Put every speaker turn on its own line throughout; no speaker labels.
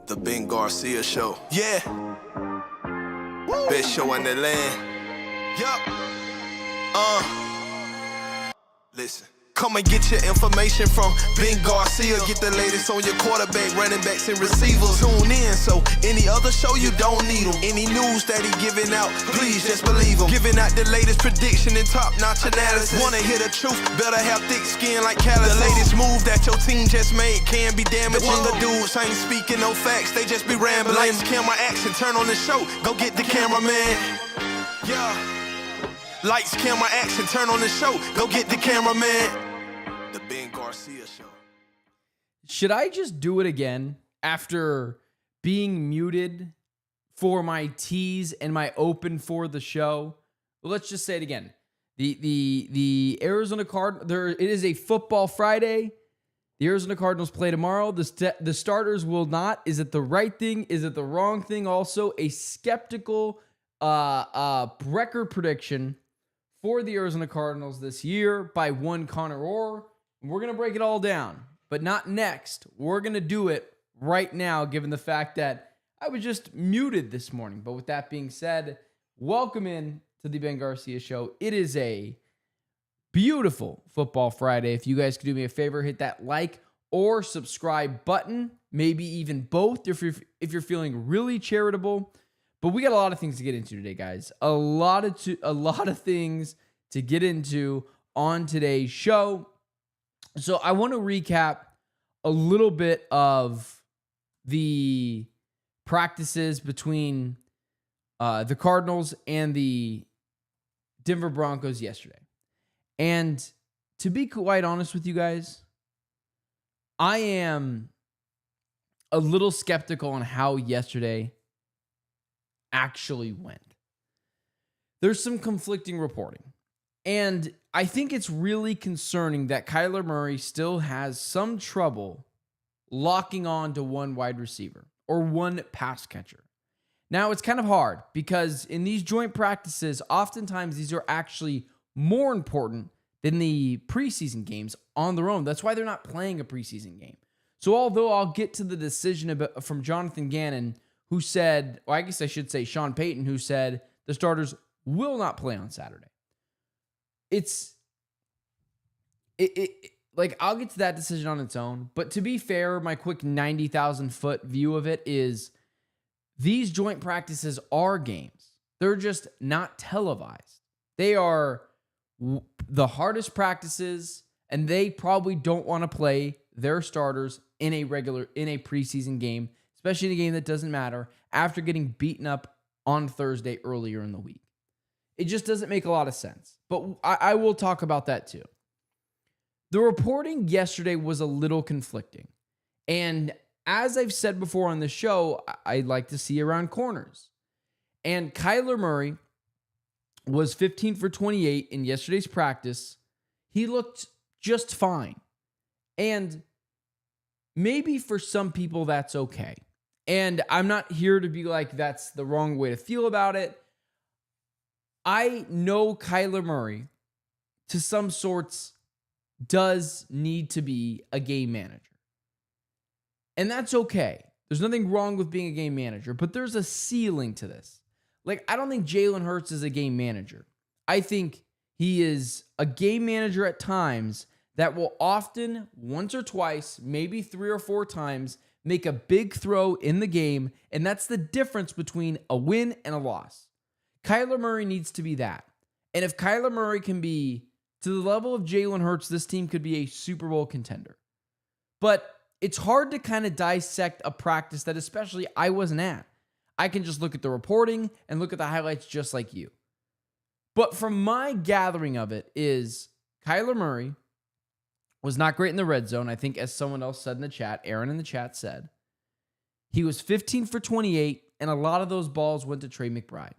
The Ben Garcia Show. Yeah. Best show in the land. Yup. Listen. Come and get your information from Ben Garcia. Get the latest on your quarterback, running backs, and receivers. Tune in, so any other show you don't need him. Any news that he giving out, please just believe him. Giving out the latest prediction and top-notch analysis. Wanna hear the truth, better have thick skin like callus. The latest move that your team just made can be damaging. The dudes ain't speaking no facts, they just be rambling. Lights, camera, action, turn on the show, go get the cameraman. Yeah. Lights, camera, action, turn on the show, go get the cameraman. The Ben Garcia Show.
Should I just do it again after being muted for my tease and my open for the show? Well, let's just say it again. The Arizona Cardinals, it is a football Friday. The Arizona Cardinals play tomorrow. The starters will not. Is it the right thing? Is it the wrong thing? Also, a skeptical record prediction for the Arizona Cardinals this year by one Conor. We're going to break it all down, but not next. We're going to do it right now, given the fact that I was just muted this morning. But with that being said, welcome in to the Ben Garcia Show. It is a beautiful football Friday. If you guys could do me a favor, hit that like or subscribe button, maybe even both if you're feeling really charitable. But we got a lot of things to get into today, guys. A lot of things to get into on today's show. So I want to recap a little bit of the practices between the Cardinals and the Denver Broncos yesterday. And to be quite honest with you guys, I am a little skeptical on how yesterday actually went. There's some conflicting reporting. And I think it's really concerning that Kyler Murray still has some trouble locking on to one wide receiver or one pass catcher. Now, it's kind of hard because in these joint practices, oftentimes these are actually more important than the preseason games on their own. That's why they're not playing a preseason game. So although I'll get to the decision from Jonathan Gannon, who said, or I guess I should say Sean Payton, who said the starters will not play on Saturday. Like, I'll get to that decision on its own. But to be fair, my quick 90,000 foot view of it is these joint practices are games. They're just not televised. They are the hardest practices, and they probably don't want to play their starters in a preseason game, especially in a game that doesn't matter, after getting beaten up on Thursday earlier in the week. It just doesn't make a lot of sense. But I will talk about that too. The reporting yesterday was a little conflicting. And as I've said before on the show, I like to see around corners. And Kyler Murray was 15 for 28 in yesterday's practice. He looked just fine. And maybe for some people that's okay. And I'm not here to be like, that's the wrong way to feel about it. I know Kyler Murray, to some sorts, does need to be a game manager. And that's okay. There's nothing wrong with being a game manager, but there's a ceiling to this. Like, I don't think Jalen Hurts is a game manager. I think he is a game manager at times that will often, once or twice, maybe 3 or 4 times, make a big throw in the game, and that's the difference between a win and a loss. Kyler Murray needs to be that. And if Kyler Murray can be to the level of Jalen Hurts, this team could be a Super Bowl contender. But it's hard to kind of dissect a practice that especially I wasn't at. I can just look at the reporting and look at the highlights just like you. But from my gathering of it is Kyler Murray was not great in the red zone. I think as someone else said in the chat, Aaron in the chat said, he was 15 for 28, and a lot of those balls went to Trey McBride.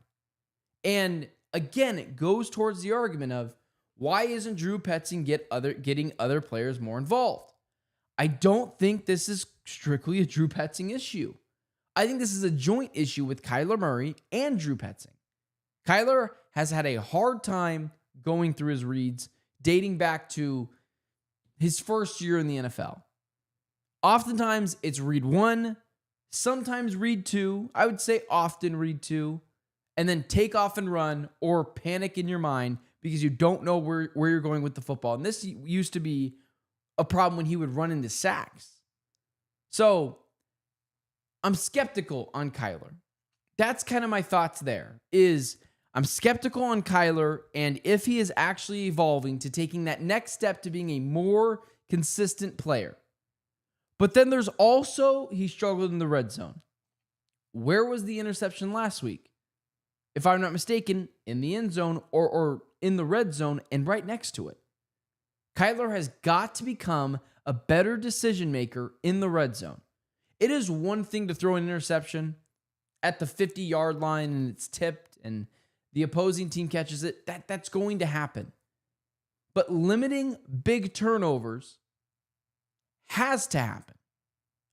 And again, it goes towards the argument of why isn't Drew Petzing getting other players more involved? I don't think this is strictly a Drew Petzing issue. I think this is a joint issue with Kyler Murray and Drew Petzing. Kyler has had a hard time going through his reads dating back to his first year in the NFL. Oftentimes, it's read 1, sometimes read two. I would say often read two, and then take off and run or panic in your mind because you don't know where you're going with the football. And this used to be a problem when he would run into sacks. So I'm skeptical on Kyler. That's kind of my thoughts there, is I'm skeptical on Kyler and if he is actually evolving to taking that next step to being a more consistent player. But then there's also, he struggled in the red zone. Where was the interception last week? If I'm not mistaken, in the end zone or in the red zone and right next to it. Kyler has got to become a better decision maker in the red zone. It is one thing to throw an interception at the 50-yard line and it's tipped and the opposing team catches it. That's going to happen. But limiting big turnovers has to happen.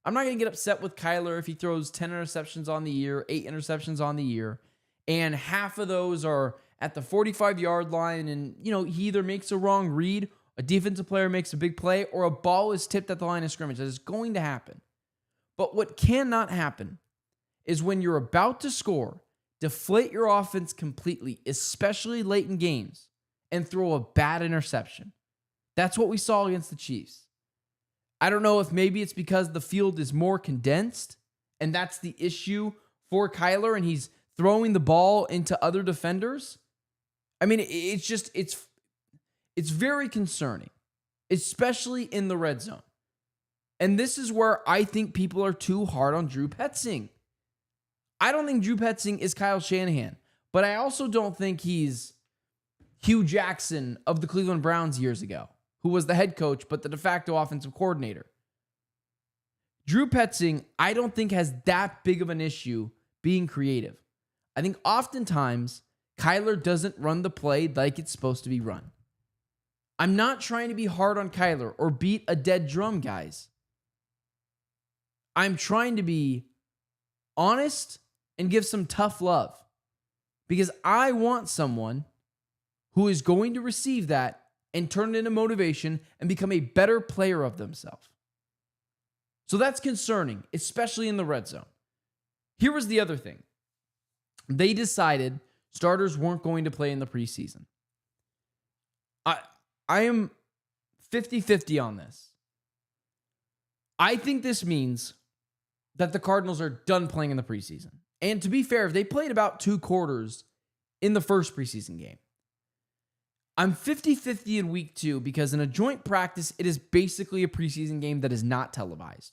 I'm not going to get upset with Kyler if he throws 10 interceptions on the year, 8 interceptions on the year, and half of those are at the 45-yard line and, he either makes a wrong read, a defensive player makes a big play, or a ball is tipped at the line of scrimmage. That is going to happen. But what cannot happen is when you're about to score, deflate your offense completely, especially late in games, and throw a bad interception. That's what we saw against the Chiefs. I don't know if maybe it's because the field is more condensed, and that's the issue for Kyler, and he's throwing the ball into other defenders. I mean, it's very concerning, especially in the red zone. And this is where I think people are too hard on Drew Petzing. I don't think Drew Petzing is Kyle Shanahan, but I also don't think he's Hugh Jackson of the Cleveland Browns years ago, who was the head coach, but the de facto offensive coordinator. Drew Petzing, I don't think has that big of an issue being creative. I think oftentimes Kyler doesn't run the play like it's supposed to be run. I'm not trying to be hard on Kyler or beat a dead drum, guys. I'm trying to be honest and give some tough love because I want someone who is going to receive that and turn it into motivation and become a better player of themselves. So that's concerning, especially in the red zone. Here was the other thing. They decided starters weren't going to play in the preseason. I am 50-50 on this. I think this means that the Cardinals are done playing in the preseason. And to be fair, they played about 2 quarters in the first preseason game. I'm 50-50 in week 2 because in a joint practice, it is basically a preseason game that is not televised.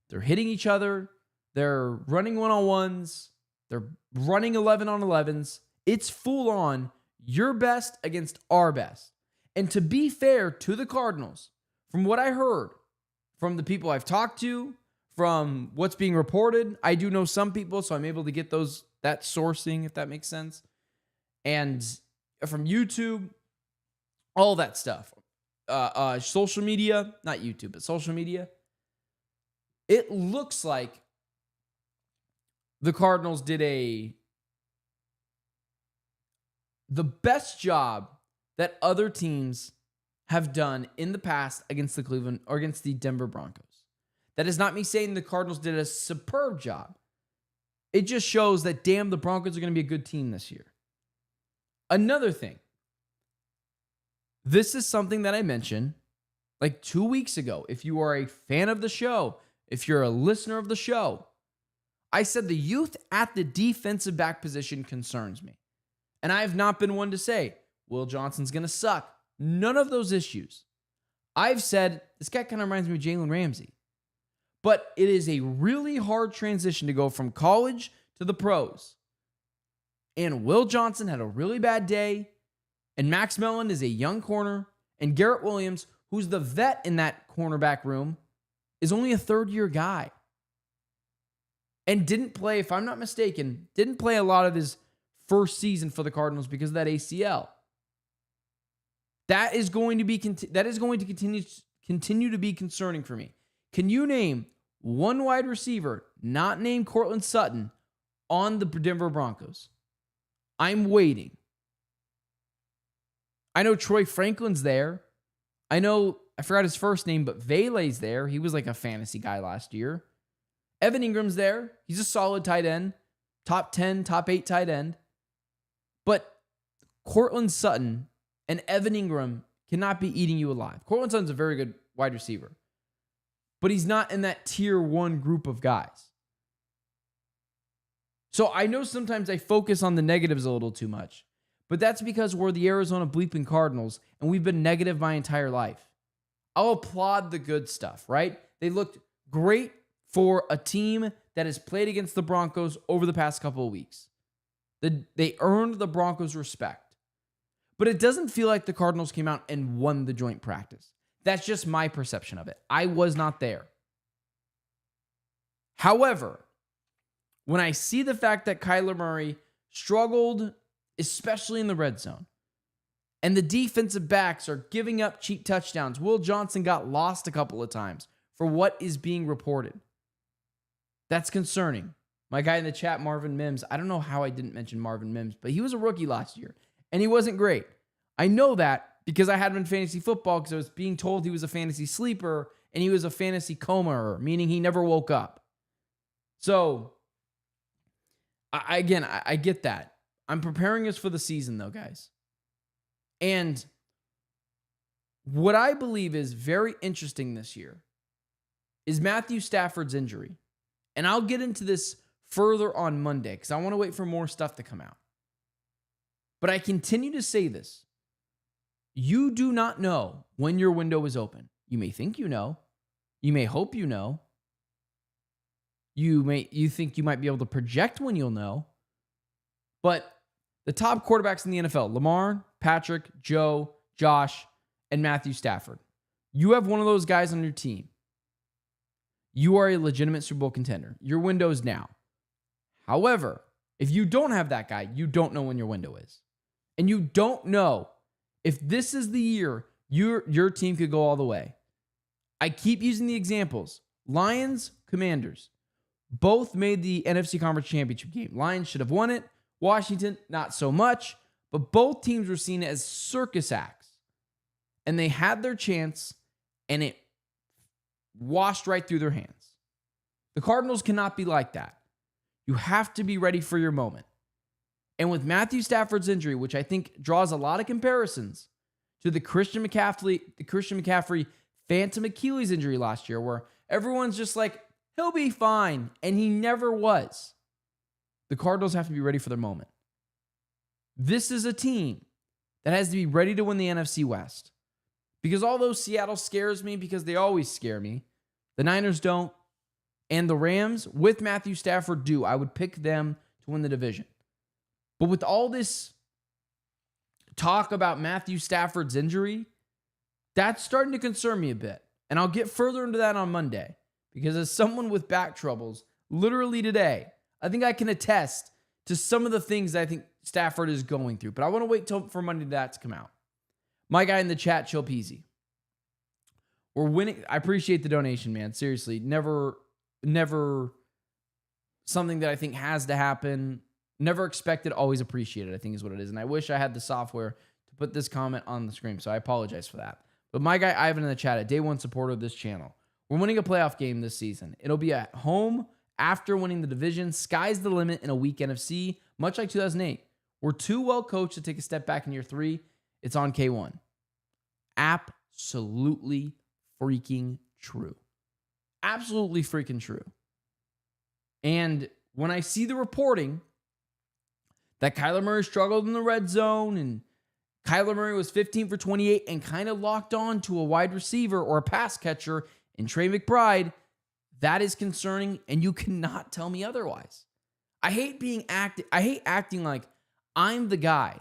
They're hitting each other. They're running one-on-ones. They're running 11-on-11s. It's full on your best against our best. And to be fair to the Cardinals, from what I heard, from the people I've talked to, from what's being reported, I do know some people, so I'm able to get that sourcing, if that makes sense. And from YouTube, all that stuff. Social media, not YouTube, but social media. It looks like the Cardinals did the best job that other teams have done in the past against the Cleveland or against the Denver Broncos. That is not me saying the Cardinals did a superb job. It just shows that, damn, the Broncos are going to be a good team this year. Another thing. This is something that I mentioned like 2 weeks ago. If you are a fan of the show, if you're a listener of the show, I said the youth at the defensive back position concerns me. And I have not been one to say, Will Johnson's going to suck. None of those issues. I've said, this guy kind of reminds me of Jalen Ramsey. But it is a really hard transition to go from college to the pros. And Will Johnson had a really bad day. And Max Mellon is a young corner. And Garrett Williams, who's the vet in that cornerback room, is only a third-year guy. And didn't play, if I'm not mistaken, didn't play a lot of his first season for the Cardinals because of that ACL. That is going to continue to be concerning for me. Can you name one wide receiver not named Courtland Sutton on the Denver Broncos? I'm waiting. I know Troy Franklin's there. I forgot his first name, but Vele's there. He was like a fantasy guy last year. Evan Ingram's there. He's a solid tight end. Top 10, top 8 tight end. But Courtland Sutton and Evan Ingram cannot be eating you alive. Courtland Sutton's a very good wide receiver, but he's not in that tier 1 group of guys. So I know sometimes I focus on the negatives a little too much, but that's because we're the Arizona bleeping Cardinals and we've been negative my entire life. I'll applaud the good stuff, right? They looked great for a team that has played against the Broncos over the past couple of weeks. They earned the Broncos' respect. But it doesn't feel like the Cardinals came out and won the joint practice. That's just my perception of it. I was not there. However, when I see the fact that Kyler Murray struggled, especially in the red zone, and the defensive backs are giving up cheap touchdowns, Will Johnson got lost a couple of times for what is being reported. That's concerning. My guy in the chat, Marvin Mims, I don't know how I didn't mention Marvin Mims, but he was a rookie last year, and he wasn't great. I know that because I had him in fantasy football because I was being told he was a fantasy sleeper and he was a fantasy comer, meaning he never woke up. So, I get that. I'm preparing us for the season, though, guys. And what I believe is very interesting this year is Matthew Stafford's injury. And I'll get into this further on Monday because I want to wait for more stuff to come out. But I continue to say this. You do not know when your window is open. You may think you know. You may hope you know. You think you might be able to project when you'll know. But the top quarterbacks in the NFL, Lamar, Patrick, Joe, Josh, and Matthew Stafford. You have one of those guys on your team. You are a legitimate Super Bowl contender. Your window is now. However, if you don't have that guy, you don't know when your window is. And you don't know if this is the year your team could go all the way. I keep using the examples. Lions, Commanders, both made the NFC Conference Championship game. Lions should have won it. Washington, not so much. But both teams were seen as circus acts. And they had their chance, and it washed right through their hands. The Cardinals cannot be like that. You have to be ready for your moment. And with Matthew Stafford's injury, which I think draws a lot of comparisons to the Christian McCaffrey phantom Achilles injury last year, where everyone's just like, he'll be fine, and he never was. The Cardinals have to be ready for their moment. This is a team that has to be ready to win the NFC West. Because although Seattle scares me, because they always scare me, the Niners don't, and the Rams, with Matthew Stafford, do. I would pick them to win the division. But with all this talk about Matthew Stafford's injury, that's starting to concern me a bit. And I'll get further into that on Monday. Because as someone with back troubles, literally today, I think I can attest to some of the things that I think Stafford is going through. But I want to wait for Monday for that to come out. My guy in the chat, Chill Peasy. We're winning. I appreciate the donation, man. Seriously, never something that I think has to happen. Never expected, always appreciated, I think is what it is. And I wish I had the software to put this comment on the screen, so I apologize for that. But my guy Ivan in the chat, a day one supporter of this channel. We're winning a playoff game this season. It'll be at home after winning the division. Sky's the limit in a weak NFC, much like 2008. We're too well coached to take a step back in year 3. It's on K1. Absolutely freaking true. Absolutely freaking true. And when I see the reporting that Kyler Murray struggled in the red zone and Kyler Murray was 15 for 28 and kind of locked on to a wide receiver or a pass catcher in Trey McBride, that is concerning, and you cannot tell me otherwise. I hate acting like I'm the guy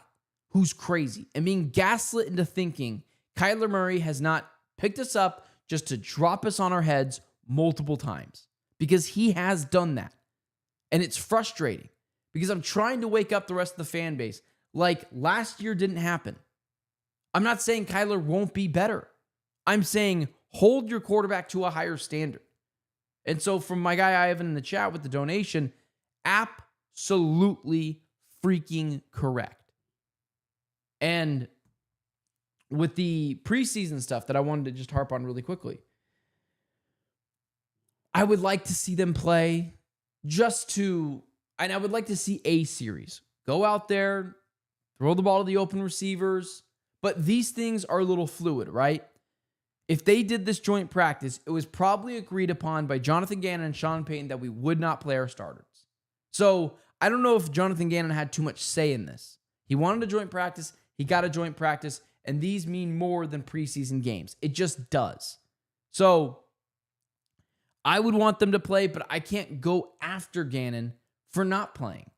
who's crazy and being gaslit into thinking Kyler Murray has not picked us up just to drop us on our heads multiple times, because he has done that. And it's frustrating because I'm trying to wake up the rest of the fan base like last year didn't happen. I'm not saying Kyler won't be better. I'm saying hold your quarterback to a higher standard. And so from my guy Ivan in the chat with the donation, absolutely freaking correct. And with the preseason stuff that I wanted to just harp on really quickly, I would like to see them play and I would like to see a series. Go out there, throw the ball to the open receivers. But these things are a little fluid, right? If they did this joint practice, it was probably agreed upon by Jonathan Gannon and Sean Payton that we would not play our starters. So I don't know if Jonathan Gannon had too much say in this. He wanted a joint practice. He got a joint practice. And these mean more than preseason games. It just does. So I would want them to play, but I can't go after Gannon for not playing.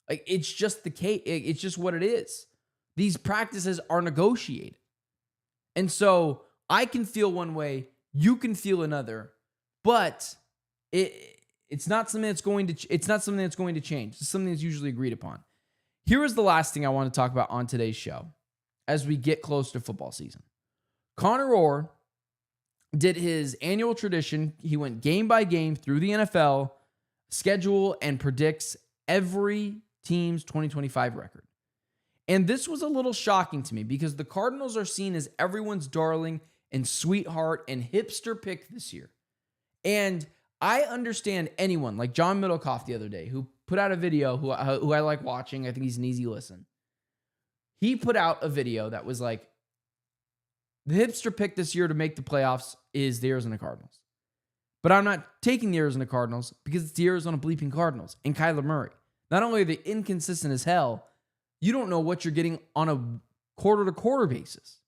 Like, it's just the case. It's just what it is. These practices are negotiated. And so I can feel one way, you can feel another, but it's not something that's going to change. It's something that's usually agreed upon. Here is the last thing I want to talk about on today's show as we get close to football season. Conor Orr did his annual tradition. He went game by game through the NFL schedule and predicts every team's 2025 record. And this was a little shocking to me because the Cardinals are seen as everyone's darling and sweetheart and hipster pick this year. And I understand anyone like John Middlecoff the other day who put out a video who I like watching. I think he's an easy listen. He put out a video that was like, the hipster pick this year to make the playoffs is the Arizona Cardinals. But I'm not taking the Arizona Cardinals because it's the Arizona bleeping Cardinals and Kyler Murray. Not only are they inconsistent as hell, you don't know what you're getting on a quarter-to-quarter basis.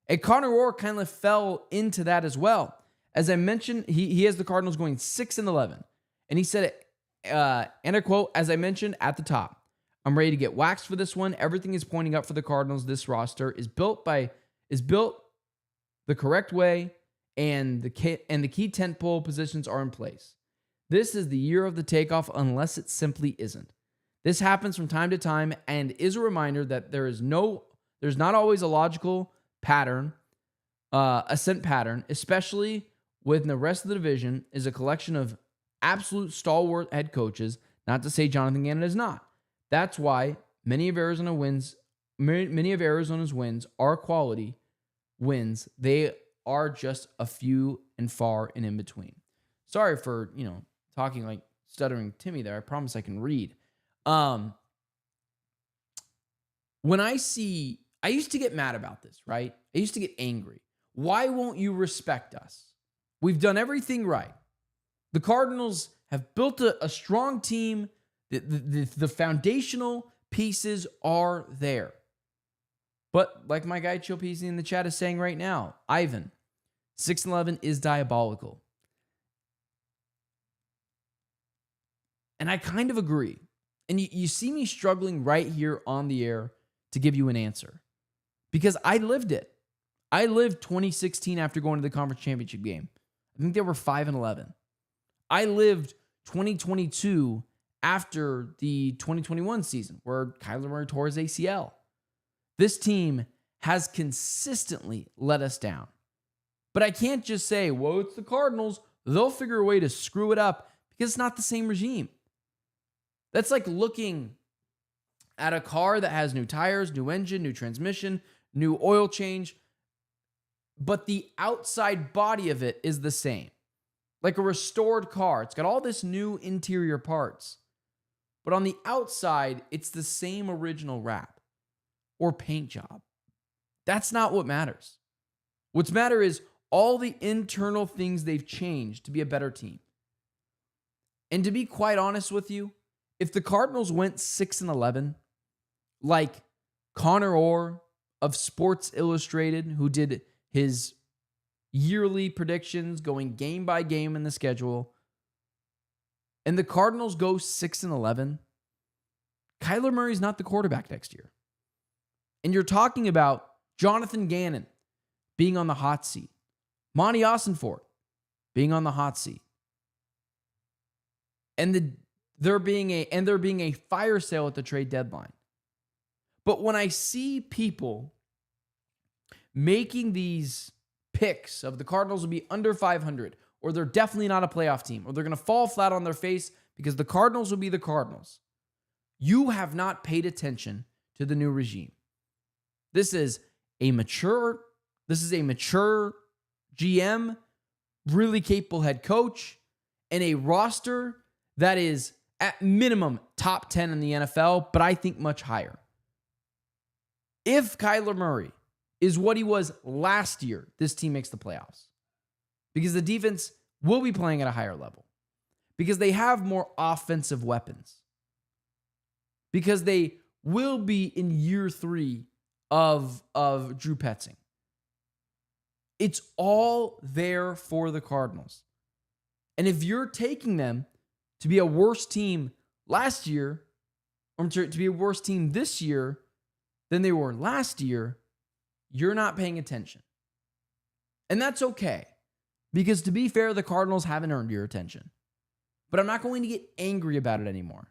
And Conor Orr kind of fell into that as well. As I mentioned, he has the Cardinals going 6-11. And he said, and I quote, as I mentioned at the top, I'm ready to get waxed for this one. Everything is pointing up for the Cardinals. This roster is built the correct way, and the key tentpole positions are in place. This is the year of the takeoff unless it simply isn't. This happens from time to time and is a reminder that there's not always a logical pattern, ascent pattern, especially when the rest of the division is a collection of absolute stalwart head coaches, not to say Jonathan Gannon is not. That's why many of Arizona's wins are quality wins. They are just a few and far and in between. Sorry for, talking like stuttering Timmy there. I promise I can read. When I used to get mad about this, right? I used to get angry. Why won't you respect us? We've done everything right. The Cardinals have built a strong team. The foundational pieces are there. But like my guy Chill PC in the chat is saying right now, Ivan, 6-11 is diabolical. And I kind of agree. And you see me struggling right here on the air to give you an answer. Because I lived it. I lived 2016 after going to the conference championship game. I think they were 5-11. I lived 2022 after the 2021 season where Kyler Murray tore his ACL. This team has consistently let us down. But I can't just say, well, it's the Cardinals. They'll figure a way to screw it up because it's not the same regime. That's like looking at a car that has new tires, new engine, new transmission, new oil change, but the outside body of it is the same. Like a restored car. It's got all this new interior parts. But on the outside, it's the same original wrap or paint job. That's not what matters. What's matter is all the internal things they've changed to be a better team. And to be quite honest with you, if the Cardinals went 6-11, like Conor Orr of Sports Illustrated, who did his yearly predictions going game by game in the schedule, and the Cardinals go 6-11, Kyler Murray's not the quarterback next year. And you're talking about Jonathan Gannon being on the hot seat, Monty Ossenfort being on the hot seat, and there being a fire sale at the trade deadline. But when I see people making these picks of the Cardinals will be under 500, or they're definitely not a playoff team, or they're going to fall flat on their face because the Cardinals will be the Cardinals, you have not paid attention to the new regime. This is a mature GM, really capable head coach. and a roster that is at minimum top 10 in the NFL, but I think much higher. If Kyler Murray is what he was last year, this team makes the playoffs. Because the defense will be playing at a higher level. Because they have more offensive weapons. Because they will be in year 3 of Drew Petzing. It's all there for the Cardinals. And if you're taking them to be a worse team last year, or to be a worse team this year than they were last year, you're not paying attention. And that's okay. Because to be fair, the Cardinals haven't earned your attention. But I'm not going to get angry about it anymore.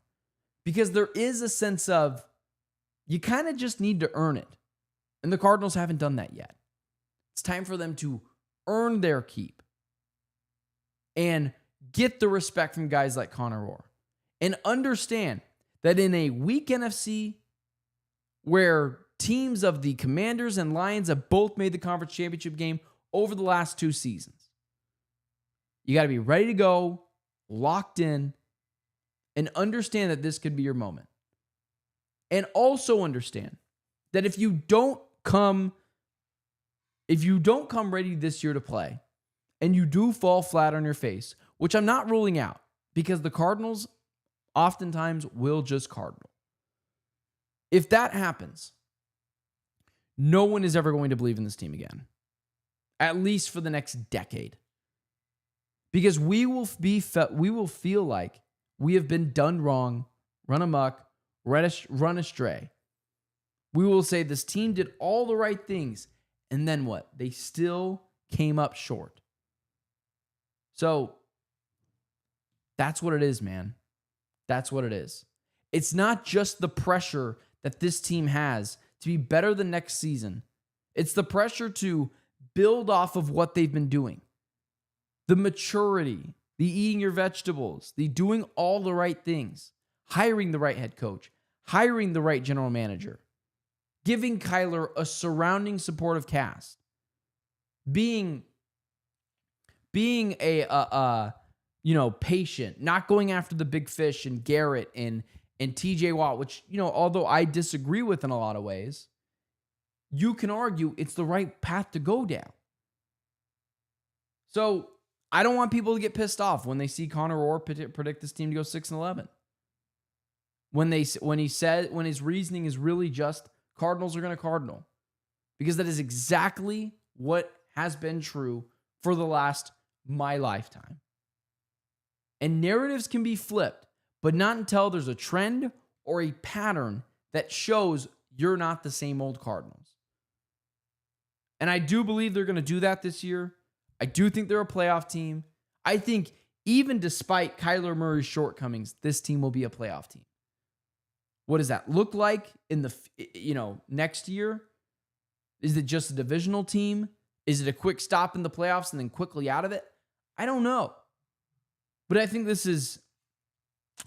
Because there is a sense of, you kind of just need to earn it. And the Cardinals haven't done that yet. It's time for them to earn their keep. And get the respect from guys like Conor. And understand that in a weak NFC, where teams of the Commanders and Lions have both made the conference championship game over the last 2 seasons, you got to be ready to go, locked in, and understand that this could be your moment. And also understand that if you don't come ready this year to play, and you do fall flat on your face, which I'm not ruling out, because the Cardinals oftentimes will just cardinal. If that happens, no one is ever going to believe in this team again. At least for the next decade. Because we will feel like we have been done wrong, run amok, run astray. We will say this team did all the right things, and then what? They still came up short. So that's what it is, man. That's what it is. It's not just the pressure that this team has to be better than next season. It's the pressure to build off of what they've been doing. The maturity, the eating your vegetables, the doing all the right things, hiring the right head coach, hiring the right general manager, giving Kyler a surrounding supportive cast, being a patient, not going after the big fish and Garrett and TJ Watt, which, although I disagree with in a lot of ways, you can argue it's the right path to go down. So I don't want people to get pissed off when they see Conor Orr predict this team to go 6-11. When his reasoning is really just Cardinals are going to cardinal. Because that is exactly what has been true for the last my lifetime. And narratives can be flipped, but not until there's a trend or a pattern that shows you're not the same old Cardinals. And I do believe they're going to do that this year. I do think they're a playoff team. I think even despite Kyler Murray's shortcomings, this team will be a playoff team. What does that look like in the next year? Is it just a divisional team? Is it a quick stop in the playoffs and then quickly out of it? I don't know. But I think this is,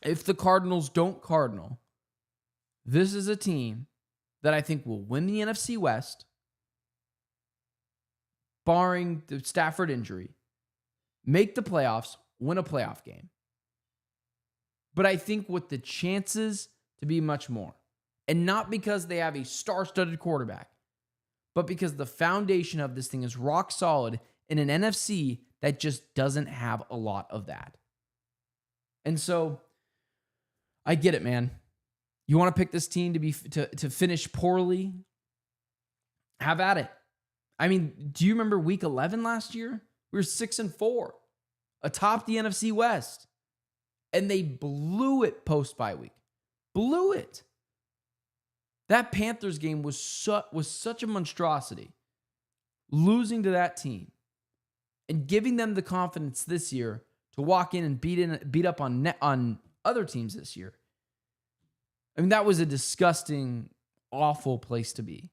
if the Cardinals don't cardinal, this is a team that I think will win the NFC West, barring the Stafford injury, make the playoffs, win a playoff game. But I think with the chances to be much more. And not because they have a star-studded quarterback, but because the foundation of this thing is rock solid in an NFC that just doesn't have a lot of that. And so, I get it, man. You want to pick this team to finish poorly? Have at it. I mean, do you remember week 11 last year? We were 6-4, atop the NFC West. And they blew it post-bye week. Blew it. That Panthers game was such a monstrosity. Losing to that team and giving them the confidence this year to walk in and beat up on other teams this year. I mean, that was a disgusting, awful place to be.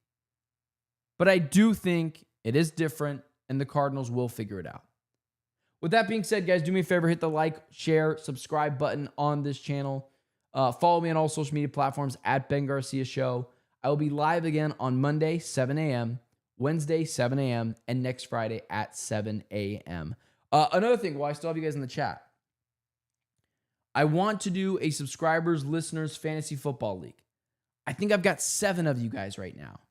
But I do think it is different, and the Cardinals will figure it out. With that being said, guys, do me a favor, hit the like, share, subscribe button on this channel. Follow me on all social media platforms at Ben Garcia Show. I will be live again on Monday, 7 a.m., Wednesday, 7 a.m., and next Friday at 7 a.m. Another thing, while I still have you guys in the chat, I want to do a subscribers, listeners, fantasy football league. I think I've got 7 of you guys right now.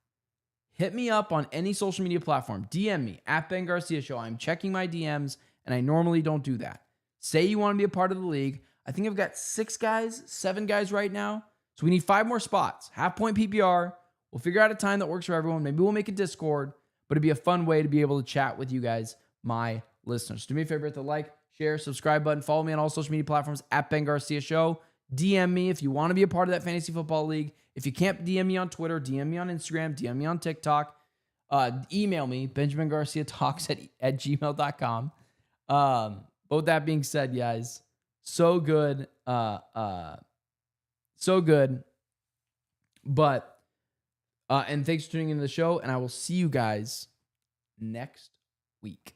Hit me up on any social media platform. DM me at Ben Garcia Show. I'm checking my DMs, and I normally don't do that. Say you want to be a part of the league. I think I've got 7 guys right now. So we need 5 more spots. Half point PPR. We'll figure out a time that works for everyone. Maybe we'll make a Discord, but it'd be a fun way to be able to chat with you guys, my listeners. Do me a favor, hit the like, share, subscribe button. Follow me on all social media platforms at Ben Garcia Show. DM me if you want to be a part of that fantasy football league. If you can't DM me on Twitter, DM me on Instagram, DM me on TikTok. Email me, benjamingarciatalks@gmail.com. But with that being said, guys, so good. So good. But, and thanks for tuning into the show, and I will see you guys next week.